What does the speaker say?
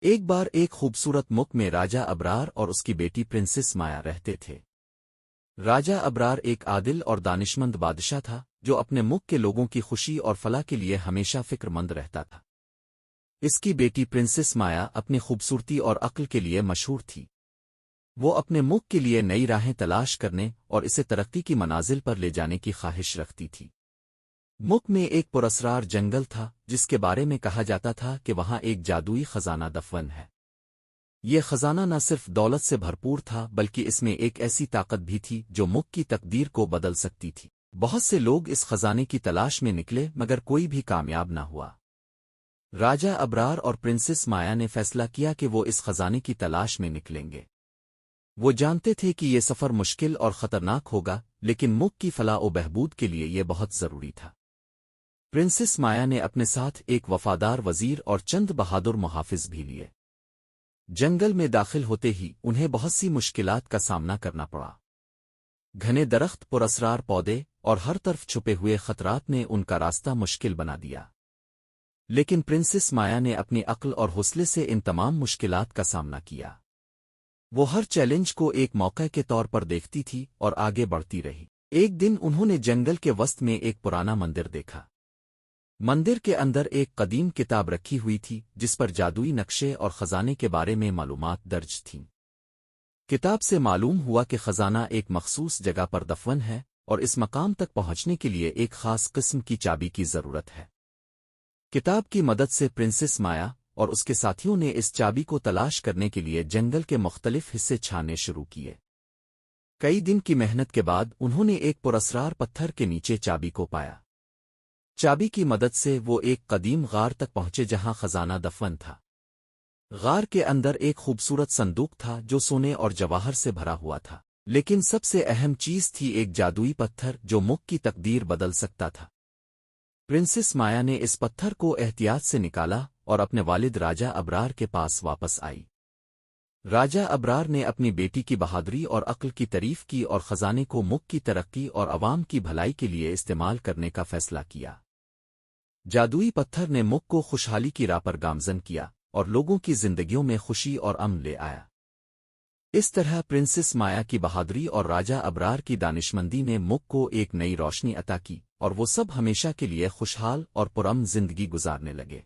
ایک بار ایک خوبصورت ملک میں راجا ابرار اور اس کی بیٹی پرنسس مایا رہتے تھے۔ راجا ابرار ایک عادل اور دانشمند بادشاہ تھا جو اپنے ملک کے لوگوں کی خوشی اور فلاح کے لیے ہمیشہ فکر مند رہتا تھا۔ اس کی بیٹی پرنسس مایا اپنی خوبصورتی اور عقل کے لیے مشہور تھی۔ وہ اپنے ملک کے لیے نئی راہیں تلاش کرنے اور اسے ترقی کی منازل پر لے جانے کی خواہش رکھتی تھی۔ ملک میں ایک پراسرار جنگل تھا جس کے بارے میں کہا جاتا تھا کہ وہاں ایک جادوئی خزانہ دفن ہے۔ یہ خزانہ نہ صرف دولت سے بھرپور تھا بلکہ اس میں ایک ایسی طاقت بھی تھی جو ملک کی تقدیر کو بدل سکتی تھی۔ بہت سے لوگ اس خزانے کی تلاش میں نکلے مگر کوئی بھی کامیاب نہ ہوا۔ راجا ابرار اور پرنسس مایا نے فیصلہ کیا کہ وہ اس خزانے کی تلاش میں نکلیں گے۔ وہ جانتے تھے کہ یہ سفر مشکل اور خطرناک ہوگا لیکن ملک کی فلاح و بہبود کے لیے یہ بہت ضروری تھا۔ پرنسس مایا نے اپنے ساتھ ایک وفادار وزیر اور چند بہادر محافظ بھی لیے۔ جنگل میں داخل ہوتے ہی انہیں بہت سی مشکلات کا سامنا کرنا پڑا۔ گھنے درخت، پراسرار پودے اور ہر طرف چھپے ہوئے خطرات نے ان کا راستہ مشکل بنا دیا۔ لیکن پرنسس مایا نے اپنی عقل اور حوصلے سے ان تمام مشکلات کا سامنا کیا۔ وہ ہر چیلنج کو ایک موقع کے طور پر دیکھتی تھی اور آگے بڑھتی رہی۔ ایک دن انہوں نے جنگل کے وسط میں ایک پرانا مندر دیکھا۔ مندر کے اندر ایک قدیم کتاب رکھی ہوئی تھی جس پر جادوئی نقشے اور خزانے کے بارے میں معلومات درج تھیں۔ کتاب سے معلوم ہوا کہ خزانہ ایک مخصوص جگہ پر دفن ہے اور اس مقام تک پہنچنے کے لیے ایک خاص قسم کی چابی کی ضرورت ہے۔ کتاب کی مدد سے پرنسس مایا اور اس کے ساتھیوں نے اس چابی کو تلاش کرنے کے لیے جنگل کے مختلف حصے چھاننے شروع کیے۔ کئی دن کی محنت کے بعد انہوں نے ایک پراسرار پتھر کے نیچے چابی کو پایا۔ چابی کی مدد سے وہ ایک قدیم غار تک پہنچے جہاں خزانہ دفن تھا۔ غار کے اندر ایک خوبصورت صندوق تھا جو سونے اور جواہر سے بھرا ہوا تھا، لیکن سب سے اہم چیز تھی ایک جادوئی پتھر جو ملک کی تقدیر بدل سکتا تھا۔ پرنسس مایا نے اس پتھر کو احتیاط سے نکالا اور اپنے والد راجا ابرار کے پاس واپس آئی۔ راجا ابرار نے اپنی بیٹی کی بہادری اور عقل کی تعریف کی اور خزانے کو ملک کی ترقی اور عوام کی بھلائی کے لیے استعمال کرنے کا فیصلہ کیا۔ جادوئی پتھر نے ملک کو خوشحالی کی راہ پر گامزن کیا اور لوگوں کی زندگیوں میں خوشی اور امن لے آیا۔ اس طرح پرنسس مایا کی بہادری اور راجا ابرار کی دانشمندی نے ملک کو ایک نئی روشنی عطا کی اور وہ سب ہمیشہ کے لیے خوشحال اور پرامن زندگی گزارنے لگے۔